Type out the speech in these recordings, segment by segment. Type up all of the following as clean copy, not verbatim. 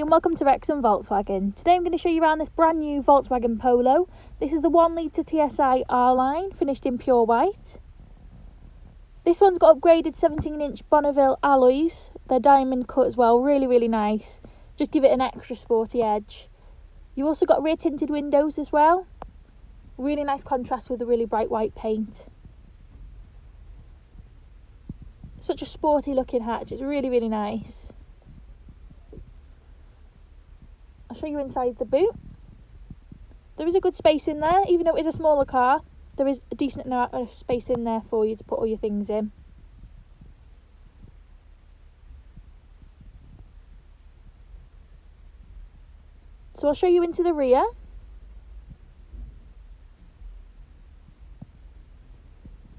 And welcome to Wrexham Volkswagen. Today I'm going to show you around this brand new Volkswagen Polo. This is the 1 litre TSI R-Line, finished in pure white. This one's got upgraded 17-inch Bonneville alloys. They're diamond cut as well, really nice. Just give it an extra sporty edge. You've also got rear tinted windows as well. Really nice contrast with the really bright white paint. Such a sporty looking hatch, it's really nice. I'll show you inside the boot. There is a good space in there, even though it is a smaller car. There is a decent amount of space in there for you to put all your things in. So I'll show you into the rear.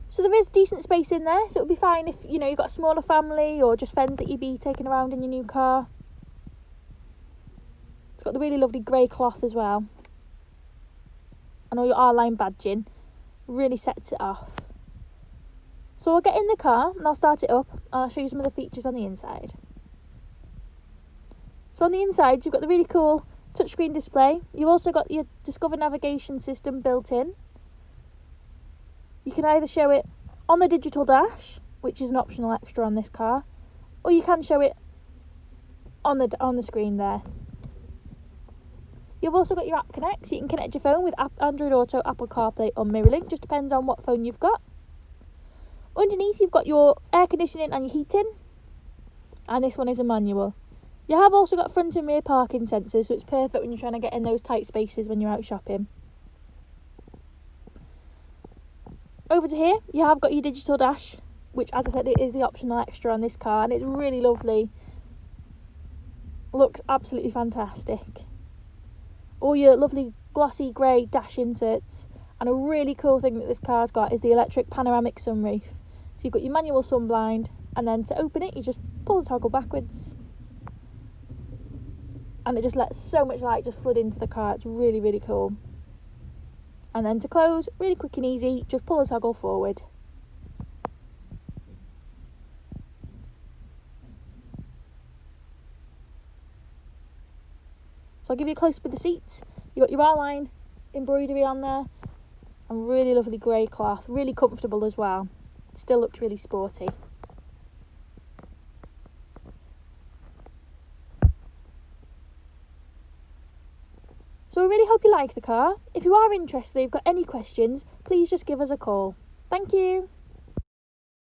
So there is decent space in there, so it'll be fine if you've got a smaller family or just friends that you'd be taking around in your new car. It's got the really lovely grey cloth as well. And all your R-Line badging really sets it off. So I'll get in the car and I'll start it up and I'll show you some of the features on the inside. So on the inside you've got the really cool touchscreen display. You've also got your Discover navigation system built in. You can either show it on the digital dash, which is an optional extra on this car, or you can show it on the screen there. You've also got your App Connect, so you can connect your phone with Android Auto, Apple CarPlay or MirrorLink, just depends on what phone you've got. Underneath you've got your air conditioning and your heating, and this one is a manual. You have also got front and rear parking sensors, so it's perfect when you're trying to get in those tight spaces when you're out shopping. Over to here, you have got your digital dash, which, as I said, it is the optional extra on this car, and it's really lovely. Looks absolutely fantastic. All your lovely glossy grey dash inserts, and a really cool thing that this car's got is the electric panoramic sunroof. So you've got your manual sun blind, and then to open it, you just pull the toggle backwards, and it just lets so much light just flood into the car. It's really cool. And then to close, really quick and easy, just pull the toggle forward. So I'll give you a close up of the seats. You've got your R-Line embroidery on there, and really lovely grey cloth, really comfortable as well. Still looks really sporty. So I really hope you like the car. If you are interested or you've got any questions, please just give us a call. Thank you.